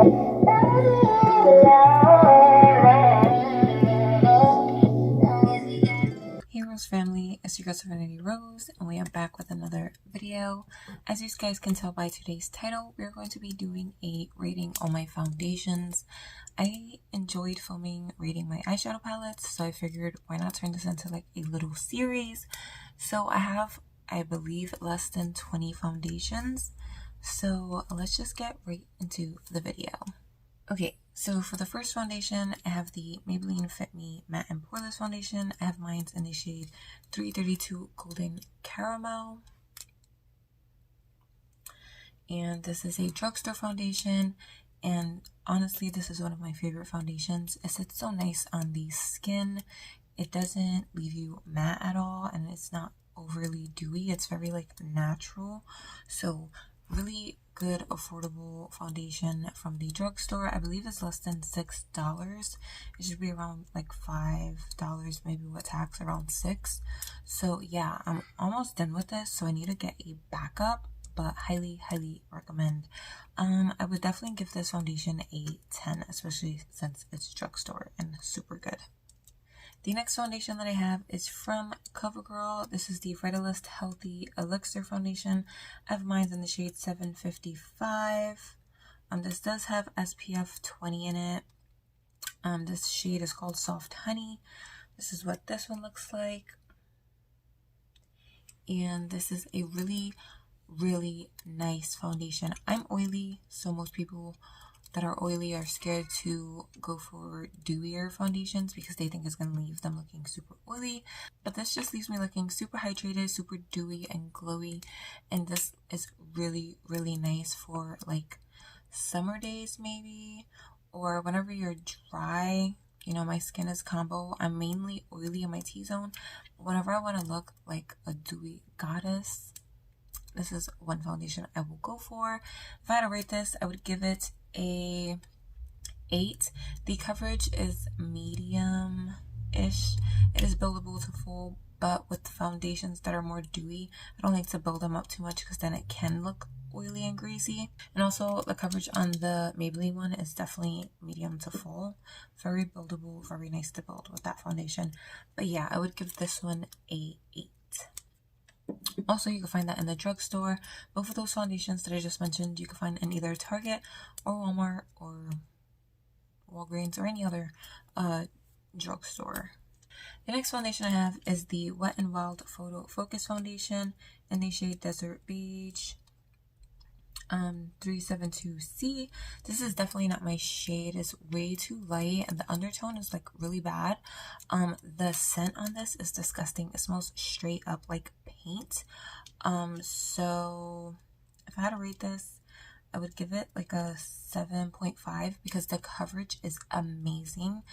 Hey Rose family, it's your girl Serenity Rose, and we are back with another video. As you guys can tell by today's title, we're going to be doing a rating on my foundations. I enjoyed rating my eyeshadow palettes, so I figured why not turn this into like a little series. So I have, I believe, less than 20 foundations. So let's just get right into the video. Okay, so for the first foundation, I have the Maybelline Fit Me Matte and Poreless Foundation. I have mine in the shade 332 Golden Caramel. And this is a drugstore foundation. And honestly, this is one of my favorite foundations. It sits so nice on the skin. It doesn't leave you matte at all, and it's not overly dewy. It's very like natural. So really good affordable foundation from the drugstore. I believe it's less than $6. It should be around like $5, maybe with tax around $6. So yeah, I'm almost done with this, so I need to get a backup, but highly recommend. I would definitely give this foundation a 10, especially since it's drugstore and super good. The next foundation that I have is from CoverGirl. This is the Vitalist Healthy Elixir Foundation. I have mine in the shade 755. This does have SPF 20 in it. This shade is called Soft Honey. This is what this one looks like. And this is a really nice foundation. I'm oily, so most people that are oily are scared to go for dewier foundations because they think it's going to leave them looking super oily, but this just leaves me looking super hydrated, super dewy and glowy. And this is really nice for like summer days maybe, or whenever you're dry. You know, my skin is combo. I'm mainly oily in my T-zone. Whenever I want to look like a dewy goddess, this is one foundation I will go for. If I had to rate this, I would give it a 8. The coverage is medium-ish. It is buildable to full, but with foundations that are more dewy, I don't like to build them up too much because then it can look oily and greasy. And also the coverage on the Maybelline one is definitely medium to full. Very buildable, very nice to build with that foundation. But yeah, I would give this one a 8. Also, you can find that in the drugstore. Both of those foundations that I just mentioned, you can find in either Target or Walmart or Walgreens or any other drugstore. The next foundation I have is the Wet n Wild Photo Focus Foundation in the shade Desert Beige 372C. This is definitely not my shade. It's way too light and the undertone is like really bad. The scent on this is disgusting. It smells straight up like paint. So if I had to rate this, I would give it like a 7.5 because the coverage is amazing.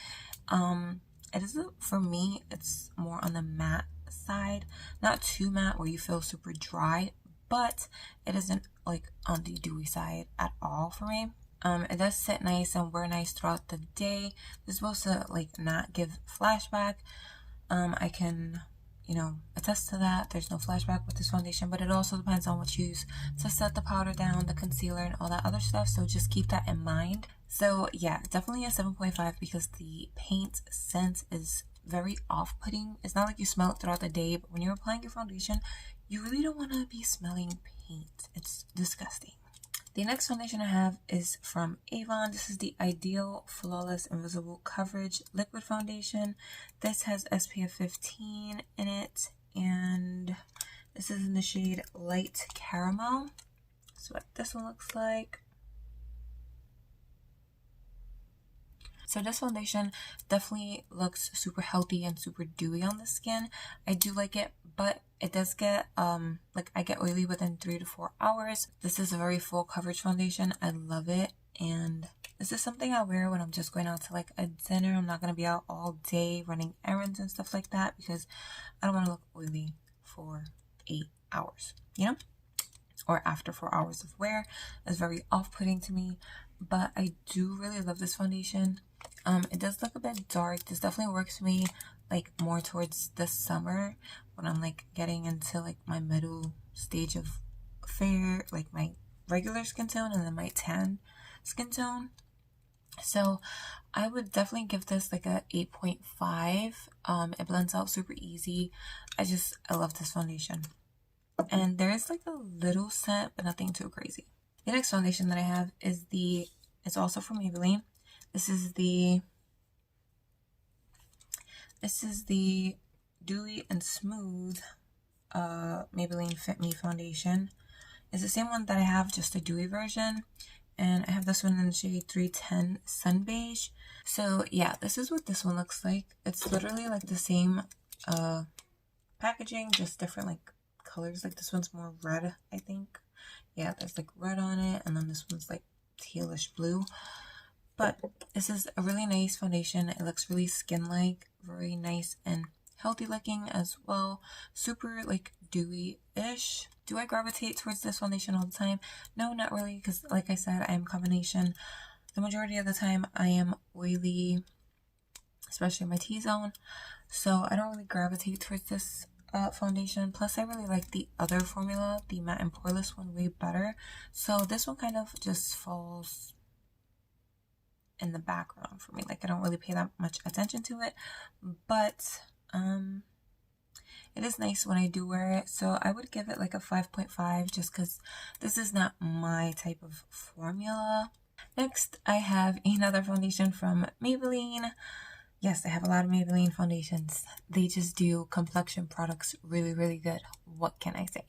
It is, for me, it's more on the matte side, not too matte where you feel super dry, but it isn't like on the dewy side at all for me. It does sit nice and wear nice throughout the day. It's supposed to like not give flashback. I can, you know, attest to that. There's no flashback with this foundation, but it also depends on what you use to set the powder down, the concealer, and all that other stuff. So just keep that in mind. So yeah, definitely a 7.5 because the paint scent is very off-putting. It's not like you smell it throughout the day, but when you're applying your foundation, you really don't want to be smelling paint. It's disgusting. The next foundation I have is from Avon. This is the Ideal Flawless Invisible Coverage Liquid Foundation. This has SPF 15 in it, and this is in the shade Light Caramel. That's what this one looks like. So this foundation definitely looks super healthy and super dewy on the skin. I do like it, but it does get, like I get oily within 3 to 4 hours. This is a very full coverage foundation. I love it. And this is something I wear when I'm just going out to like a dinner. I'm not going to be out all day running errands and stuff like that because I don't want to look oily for 8 hours, you know? Or after 4 hours of wear. It's very off-putting to me, but I do really love this foundation. It does look a bit dark. This definitely works for me like more towards the summer when I'm like getting into like my middle stage of fair, like my regular skin tone and then my tan skin tone. So I would definitely give this like a 8.5. It blends out super easy. I love this foundation. And there is like a little scent, but nothing too crazy. The next foundation that I have is it's also from Maybelline. This is the Dewy and Smooth Maybelline Fit Me foundation. It's the same one that I have, just a dewy version. And I have this one in the shade 310 Sun Beige. So yeah, this is what this one looks like. It's literally like the same packaging, just different like colors. Like this one's more red, I think. Yeah, there's like red on it, and then this one's like tealish blue. But this is a really nice foundation. It looks really skin-like, very nice and healthy looking as well. Super like dewy-ish. Do I gravitate towards this foundation all the time? No, not really, because like I said, I am combination. The majority of the time I am oily, especially in my T-zone. So I don't really gravitate towards this foundation. Plus I really like the other formula, the matte and poreless one, way better. So this one kind of just falls in the background for me. Like I don't really pay that much attention to it, but it is nice when I do wear it. So I would give it like a 5.5 just because this is not my type of formula. Next, I have another foundation from Maybelline. Yes, I have a lot of Maybelline foundations. They just do complexion products really, really good. What can I say?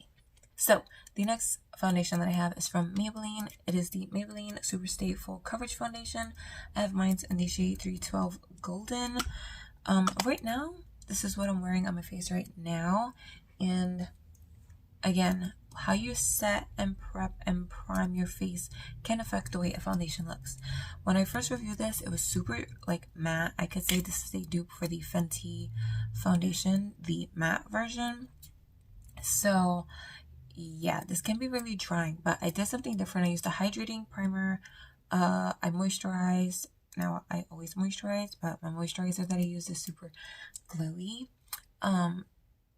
So, the next foundation that I have is from Maybelline. It is the Maybelline Superstay Full Coverage Foundation. I have mine in the shade 312 Golden. Right now, this is what I'm wearing on my face right now. And again, how you set and prep and prime your face can affect the way a foundation looks. When I first reviewed this, it was super like matte. I could say this is a dupe for the Fenty foundation, the matte version. So yeah, this can be really drying, but I did something different. I used a hydrating primer. I moisturized. Now I always moisturize, but my moisturizer that I use is super glowy.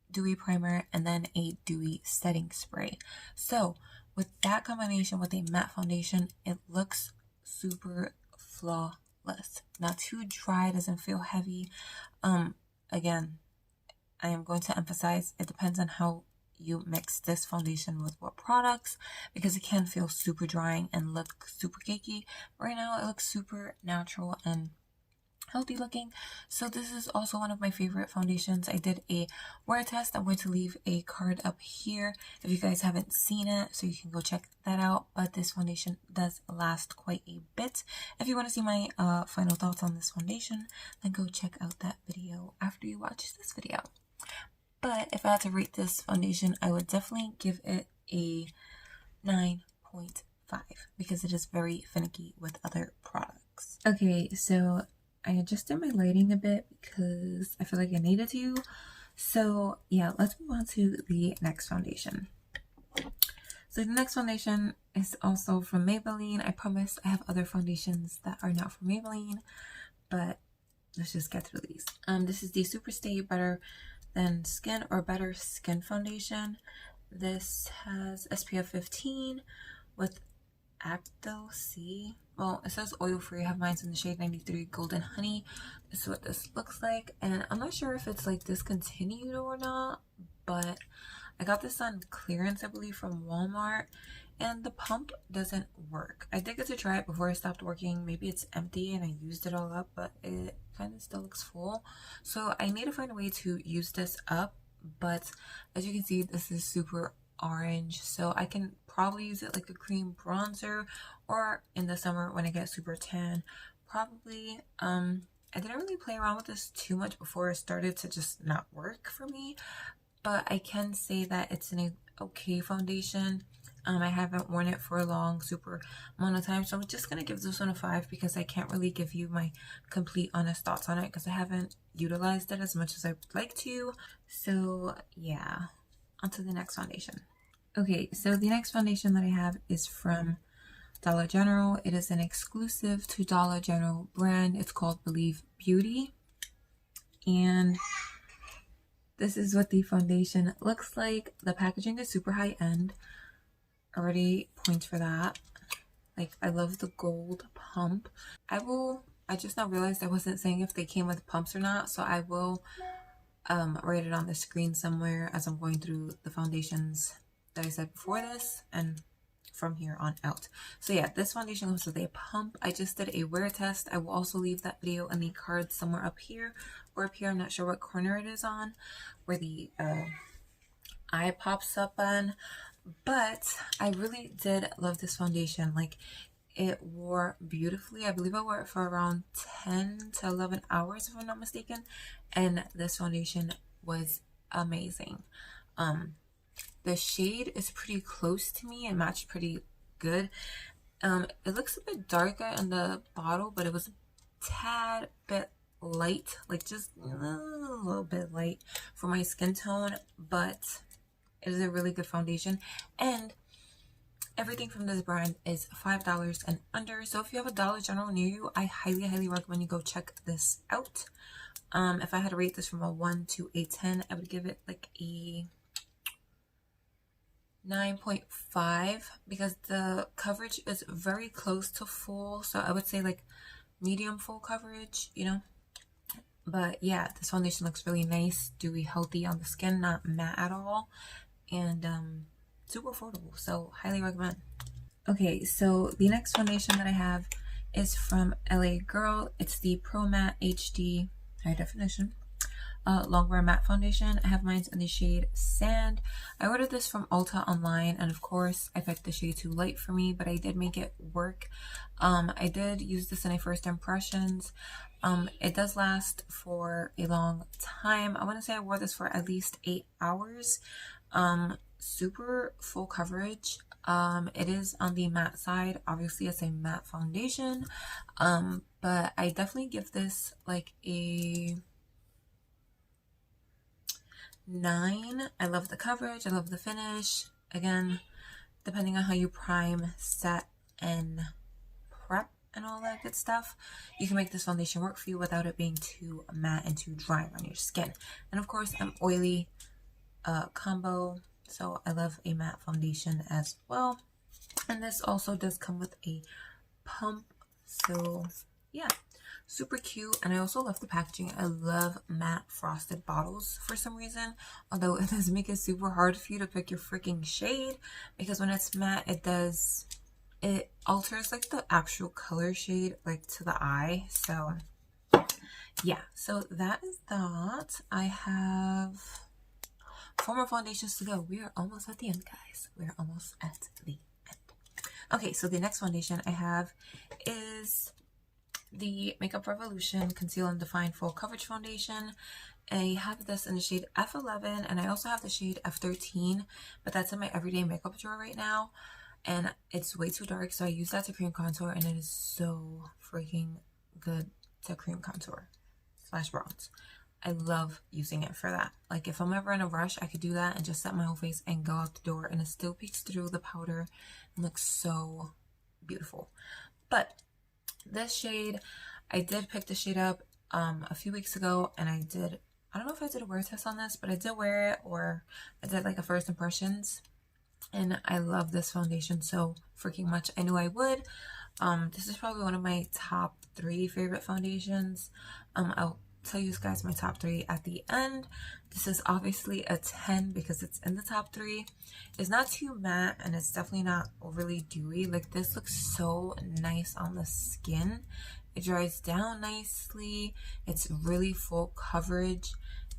Dewy primer, and then a dewy setting spray. So with that combination with a matte foundation, it looks super flawless. Not too dry, doesn't feel heavy. Again, I am going to emphasize it depends on how you mix this foundation with what products, because it can feel super drying and look super cakey. Right now it looks super natural and healthy looking. So this is also one of my favorite foundations. I did a wear test. I'm going to leave a card up here if you guys haven't seen it, so you can go check that out. But this foundation does last quite a bit. If you want to see my final thoughts on this foundation, then go check out that video after you watch this video. But if I had to rate this foundation, I would definitely give it a 9.5 because it is very finicky with other products. Okay, so I adjusted my lighting a bit because I feel like I needed to. So yeah, let's move on to the next foundation. So the next foundation is also from Maybelline. I promise I have other foundations that are not from Maybelline, but let's just get through these. This is the Superstay Better Than Skin or Better Skin Foundation. This has SPF 15 with Acto C. Well, it says oil free. I have mine in the shade 93 Golden Honey. This is what this looks like. And I'm not sure if it's like discontinued or not, but I got this on clearance, I believe, from Walmart. And the pump doesn't work. I did get to try it before it stopped working. Maybe it's empty and I used it all up, but it kind of still looks full. So I need to find a way to use this up. But as you can see, this is super orange, so I can probably use it like a cream bronzer, or in the summer when I get super tan, probably. I didn't really play around with this too much before it started to just not work for me, but I can say that it's an okay foundation. I haven't worn it for a long super amount of time, so I'm just gonna give this one a 5 because I can't really give you my complete honest thoughts on it because I haven't utilized it as much as I would like to. So yeah, on to the next foundation. Okay, so the next foundation that I have is from Dollar General. It is an exclusive to Dollar General brand. It's called Believe Beauty, and this is what the foundation looks like. The packaging is super high end. Already points for that. Like, I love the gold pump. I just now realized I wasn't saying if they came with pumps or not, so I will write it on the screen somewhere as I'm going through the foundations that I said before this and from here on out. So yeah, this foundation comes with a pump. I just did a wear test. I will also leave that video in the card somewhere up here or up here. I'm not sure what corner it is on, where the eye pops up on. But I really did love this foundation. Like, it wore beautifully. I believe I wore it for around 10 to 11 hours, if I'm not mistaken. And this foundation was amazing. The shade is pretty close to me and matched pretty good. It looks a bit darker in the bottle, but it was a tad bit light, like just a little bit light for my skin tone, but it is a really good foundation. And everything from this brand is $5 and under. So if you have a Dollar General near you, I highly recommend you go check this out. If I had to rate this from a 1 to a 10, I would give it like a 9.5 because the coverage is very close to full. So I would say like medium full coverage, you know. But yeah, this foundation looks really nice, dewy, healthy on the skin, not matte at all, and super affordable. So highly recommend. Okay, so the next foundation that I have is from LA Girl. It's the Pro Matte HD High Definition Longwear Matte Foundation. I have mine in the shade Sand. I ordered this from Ulta online, and of course I picked the shade too light for me, but I did make it work. I did use this in my first impressions. It does last for a long time. I want to say I wore this for at least 8 hours. Super full coverage. It is on the matte side. Obviously it's a matte foundation, but I definitely give this like a 9. I love the coverage. I love the finish. Again, depending on how you prime, set, and prep and all that good stuff, you can make this foundation work for you without it being too matte and too dry on your skin. And of course, I'm oily combo, so I love a matte foundation as well. And this also does come with a pump, so yeah, super cute. And I also love the packaging. I love matte frosted bottles for some reason, although it does make it super hard for you to pick your freaking shade, because when it's matte, it alters like the actual color shade like to the eye. So yeah, so that is that. I have 4 more foundations to go. We are almost at the end, guys. We're almost at the end. Okay, so the next foundation I have is the Makeup Revolution Conceal and Define Full Coverage Foundation. I have this in the shade F11, and I also have the shade F13, but that's in my everyday makeup drawer right now. And it's way too dark, so I use that to cream contour, and it is so freaking good to cream contour / bronze. I love using it for that. Like, if I'm ever in a rush, I could do that and just set my whole face and go out the door, and it still peeks through the powder and looks so beautiful. But this shade, I did pick the shade up a few weeks ago, and I don't know if I did a wear test on this, but I did wear it, or I did like a first impressions. And I love this foundation so freaking much. I knew I would. This is probably one of my top 3 favorite foundations. I'll tell you guys my top 3 at the end. This is obviously a 10 because it's in the top 3. It's not too matte, and it's definitely not overly dewy. Like, this looks so nice on the skin. It dries down nicely. It's really full coverage.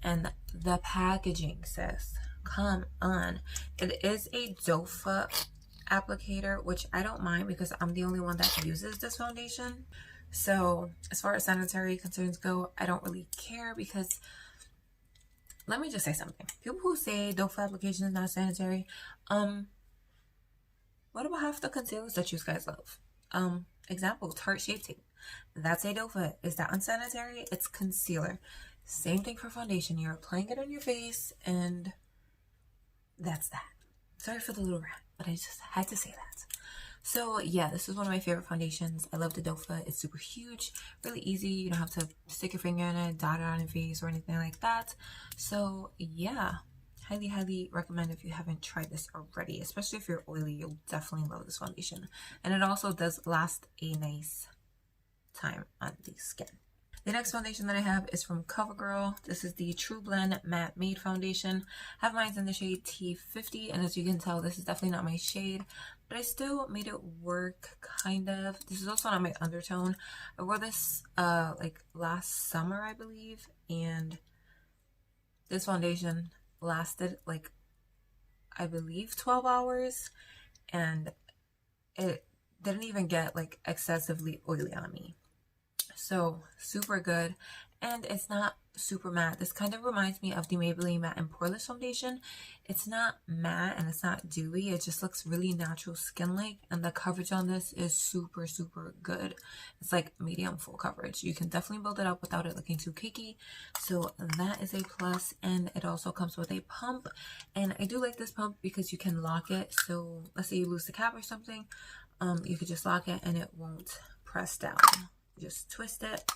And the packaging, sis. Come on. It is a doe foot applicator, which I don't mind because I'm the only one that uses this foundation. So as far as sanitary concerns go, I don't really care, because let me just say something. People who say doe foot application is not sanitary, what about half the concealers that you guys love? Example, Tarte Shape Tape. That's a doe foot. Is that unsanitary? It's concealer. Same thing for foundation. You're applying it on your face, and that's that. Sorry for the little rant, but I just had to say that. So yeah, this is one of my favorite foundations. I love the doe foot. It's super huge, really easy. You don't have to stick your finger in it, dot it on your face or anything like that. So yeah, highly recommend if you haven't tried this already, especially if you're oily. You'll definitely love this foundation, and it also does last a nice time on the skin. The next foundation that I have is from CoverGirl. This is the True Blend Matte Made Foundation. I have mine in the shade T50, and as you can tell, this is definitely not my shade, but I still made it work, kind of. This is also not my undertone. I wore this like last summer, I believe, and this foundation lasted like, I believe, 12 hours, and it didn't even get like excessively oily on me. So super good, and it's not super matte. This kind of reminds me of the Maybelline Matte and Poreless foundation. It's not matte and it's not dewy. It just looks really natural skin-like, and the coverage on this is super good. It's like medium full coverage. You can definitely build it up without it looking too cakey, so that is a plus. And it also comes with a pump, and I do like this pump because you can lock it. So let's say you lose the cap or something, you could just lock it and it won't press down. Just twist it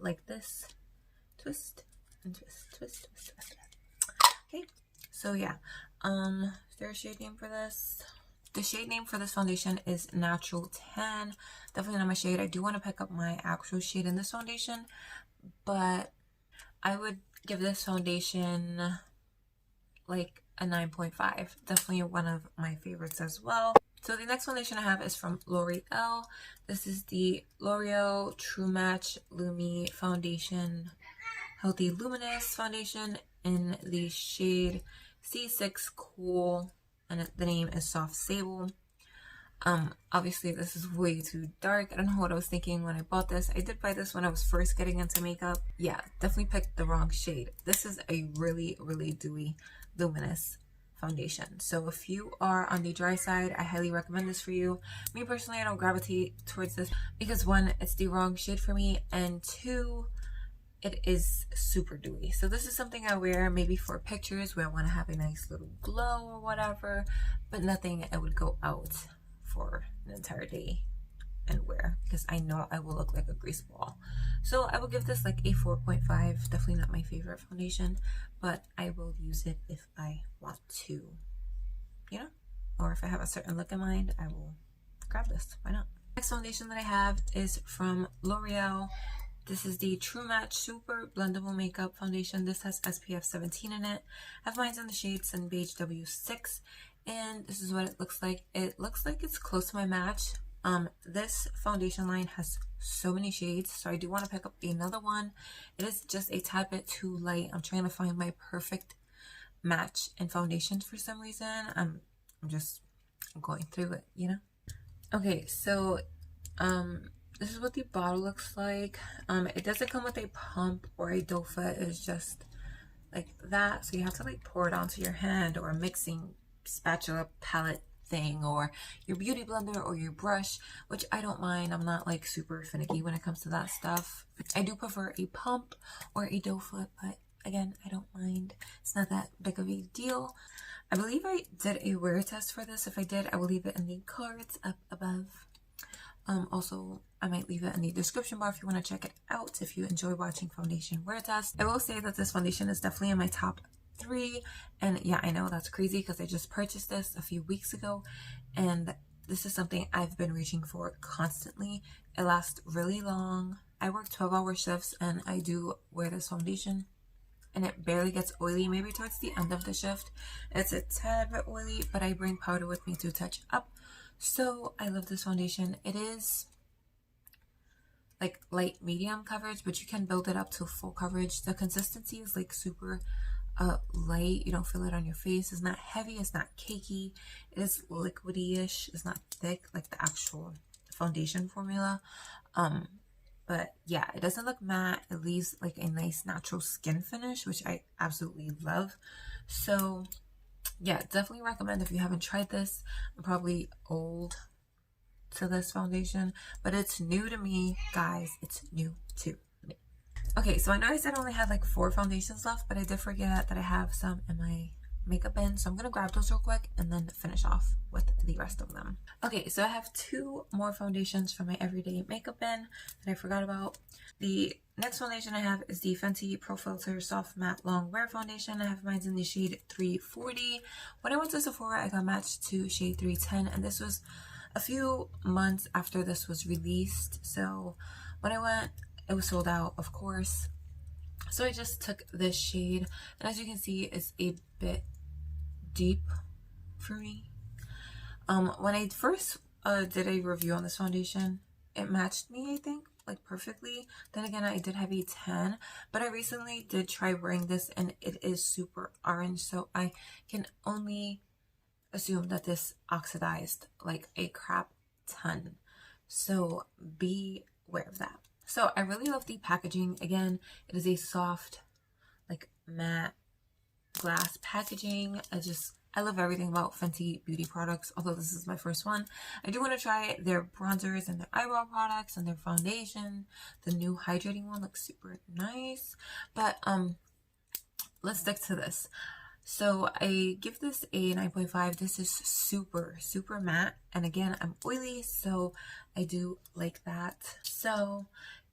like this. Twist and twist. Okay, so yeah. Is there a shade name for this? The shade name for this foundation is Natural Tan. Definitely not my shade. I do want to pick up my actual shade in this foundation, but I would give this foundation like a 9.5. Definitely one of my favorites as well. So the next foundation I have is from L'Oreal. This is the L'Oreal True Match Lumi Foundation Healthy Luminous Foundation in the shade C6 Cool, and the name is Soft Sable. Obviously this is way too dark. I don't know what I was thinking when I bought this. I did buy this when I was first getting into makeup. Yeah, definitely picked the wrong shade. This is a really dewy luminous foundation. So if you are on the dry side, I highly recommend this for you. Me personally, I don't gravitate towards this because one, it's the wrong shade for me, and two, it is super dewy. So this is something I wear maybe for pictures where I want to have a nice little glow or whatever, but nothing I would go out for an entire day and wear, because I know I will look like a grease ball. So I will give this like a 4.5. Definitely not my favorite foundation, but I will use it if I want to, you know, or if I have a certain look in mind, I will grab this. Why not? Next foundation that I have is from L'Oreal. This is the True Match Super Blendable Makeup Foundation. This has SPF 17 in it. I have mine in the shade Sun Beige W6, and this is what it looks like. It looks like it's close to my match. This foundation line has so many shades, so I do want to pick up another one. It is just a tad bit too light. I'm trying to find my perfect match in foundations for some reason. I'm just going through it, you know? Okay, so this is what the bottle looks like. It doesn't come with a pump or a doe foot. It's just like that, so you have to like pour it onto your hand or a mixing spatula palette thing, or your beauty blender or your brush, which I don't mind. I'm not like super finicky when it comes to that stuff. I do prefer a pump or a doe foot, but again, I don't mind. It's not that big of a deal. I believe I did a wear test for this. If I did, I will leave it in the cards up above. Also, I might leave it in the description bar if you want to check it out if you enjoy watching foundation wear tests. I will say that this foundation is definitely in my top 3, and yeah, I know that's crazy because I just purchased this a few weeks ago, and this is something I've been reaching for constantly. It lasts really long. I work 12-hour shifts and I do wear this foundation, and it barely gets oily. Maybe towards the end of the shift it's a tad bit oily, but I bring powder with me to touch up. So I love this foundation. It is like light medium coverage, but you can build it up to full coverage. The consistency is like super light. You don't feel it on your face. It's not heavy, it's not cakey, it is liquidy-ish. It's not thick like the actual foundation formula. But yeah, it doesn't look matte. It leaves like a nice natural skin finish, which I absolutely love. So yeah, definitely recommend if you haven't tried this. I'm probably old to this foundation, but it's new to me, guys. It's new to me. Okay, so I know I said I only had like 4 foundations left, but I did forget that I have some in my makeup bin, so I'm gonna grab those real quick and then finish off with the rest of them. Okay, so I have 2 more foundations from my everyday makeup bin that I forgot about. The next foundation I have is the Fenty Pro Filter Soft Matte Long Wear Foundation. I have mine in the shade 340. When I went to Sephora, I got matched to shade 310, and this was a few months after this was released. So when I went, it was sold out, of course. So I just took this shade, and as you can see, it's a bit deep for me. When I first did a review on this foundation, it matched me, I think, like perfectly. Then again, I did have a 10, but I recently did try wearing this and it is super orange, so I can only assume that this oxidized like a crap ton. So be aware of that. So I really love the packaging. Again, it is a soft, like matte glass packaging. I love everything about Fenty beauty products, although this is my first one. I do want to try their bronzers and their eyebrow products and their foundation. The new hydrating one looks super nice. But let's stick to this. So I give this a 9.5. This is super, super matte. And again, I'm oily, so I do like that. So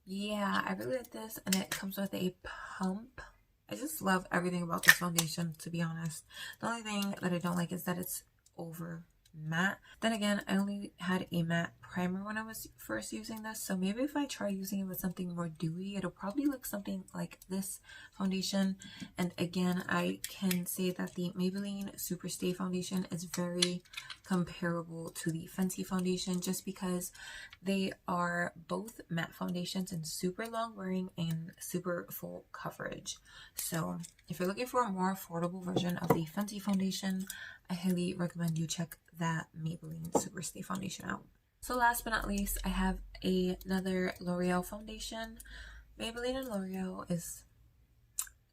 yeah, I really like this. And it comes with a pump. I just love everything about this foundation, to be honest. The only thing that I don't like is that it's over matte. Then again, I only had a matte primer when I was first using this, so maybe if I try using it with something more dewy, it'll probably look something like this foundation. And again, I can say that the Maybelline Super Stay foundation is very comparable to the Fenty foundation, just because they are both matte foundations and super long wearing and super full coverage. So if you're looking for a more affordable version of the Fenty foundation, I highly recommend you check that Maybelline Super Stay foundation out. So last but not least, I have another L'Oreal foundation. Maybelline and L'Oreal is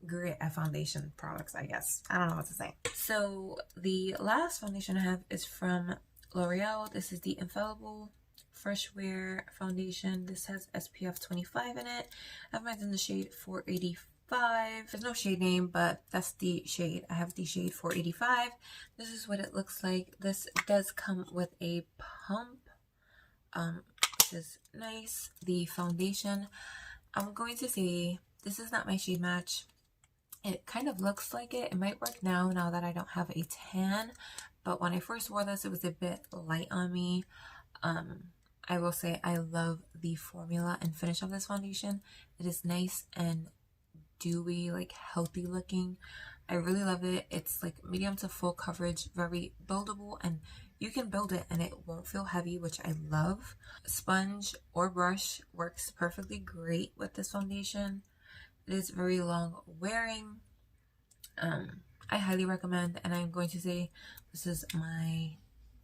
great at foundation products, I guess. I don't know what to say. So the last foundation I have is from L'Oreal. This is the Infallible Fresh Wear foundation. This has SPF 25 in it. I have mine in the shade 485. There's no shade name, but that's the shade. I have the shade 485. This is what it looks like. This does come with a pump. This is nice. The foundation, I'm going to say this is not my shade match. It kind of looks like it. It might work now that I don't have a tan, but when I first wore this, it was a bit light on me. I will say I love the formula and finish of this foundation. It is nice and dewy, like healthy looking. I really love it. It's like medium to full coverage, very buildable, and you can build it and it won't feel heavy, which I love. Sponge or brush works perfectly great with this foundation. It is very long wearing. I highly recommend, and I'm going to say this is my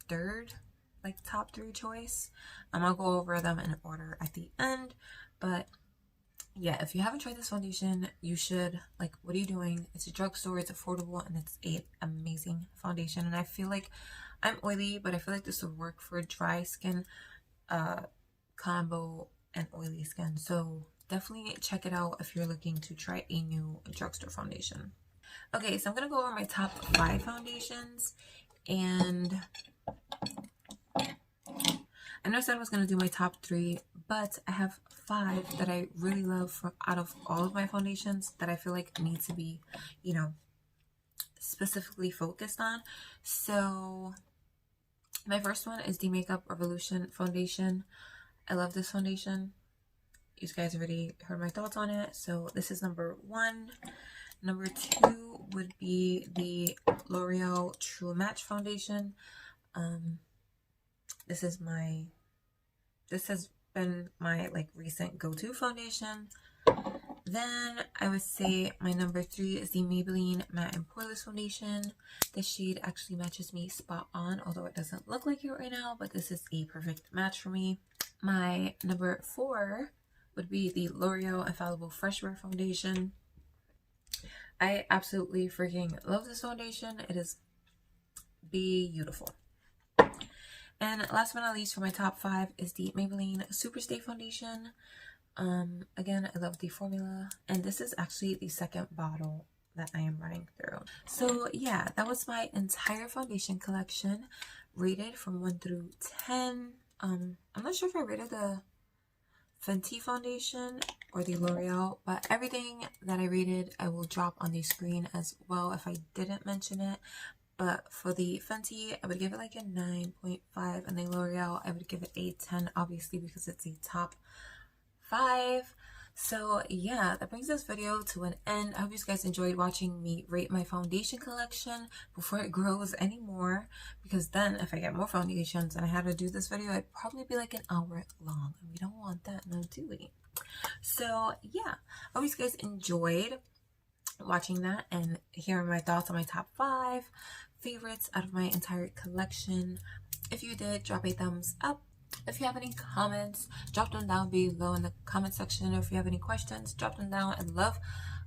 third, like top 3 choice. I'll go over them in order at the end, but yeah, if you haven't tried this foundation, you should. Like, what are you doing? It's a drugstore, it's affordable, and it's an amazing foundation. And I feel like I'm oily, but I feel like this would work for dry skin, combo, and oily skin. So definitely check it out if you're looking to try a new drugstore foundation. Okay, so I'm gonna go over my top 5 foundations, and I know I said I was gonna do my top 3, but I have 5 that I really love out of all of my foundations that I feel like need to be, specifically focused on. So my first one is the Makeup Revolution foundation. I love this foundation. You guys already heard my thoughts on it. So this is number 1. Number 2 would be the L'Oreal True Match foundation. This has been my like recent go-to foundation. Then I would say my number 3 is the Maybelline Matte and Poreless foundation. This shade actually matches me spot on, although it doesn't look like it right now, but this is a perfect match for me. My number 4 would be the L'Oreal Infallible Fresh Wear foundation. I absolutely freaking love this foundation. It is beautiful. And last but not least, for my top 5 is the Maybelline Super Stay foundation. Again, I love the formula, and this is actually the second bottle that I am running through. So yeah, that was my entire foundation collection, rated from 1 through 10. I'm not sure if I rated the Fenty foundation or the L'Oreal, but everything that I rated I will drop on the screen as well if I didn't mention it. But for the Fenty, I would give it like a 9.5, and the L'Oreal, I would give it a 10, obviously, because it's a top 5. So yeah, that brings this video to an end. I hope you guys enjoyed watching me rate my foundation collection before it grows anymore, because then if I get more foundations and I had to do this video, I'd probably be like an hour long, and we don't want that, no, do we? So yeah, I hope you guys enjoyed watching that and hearing my thoughts on my top 5 favorites out of my entire collection. If you did, drop a thumbs up. If you have any comments, drop them down below in the comment section. Or if you have any questions, drop them down. I love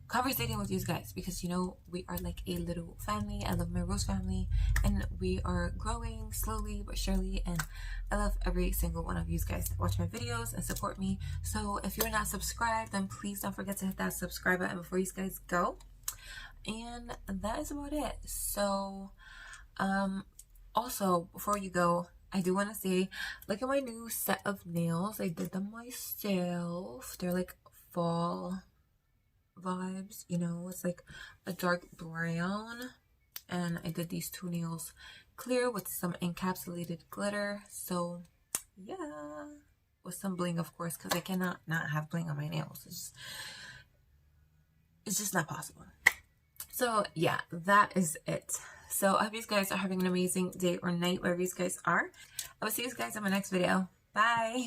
conversating with you guys, because you know we are like a little family. I love my Rose family, and we are growing slowly but surely, and I love every single one of you guys that watch my videos and support me. So if you're not subscribed, then please don't forget to hit that subscribe button before you guys go. And that is about it. So also, before you go, I do want to say, look at my new set of nails. I did them myself. They're like fall vibes, you know. It's like a dark brown, and I did these 2 nails clear with some encapsulated glitter. So yeah, with some bling, of course, because I cannot not have bling on my nails. It's just not possible. So yeah, that is it. So I hope you guys are having an amazing day or night wherever you guys are. I will see you guys in my next video. Bye.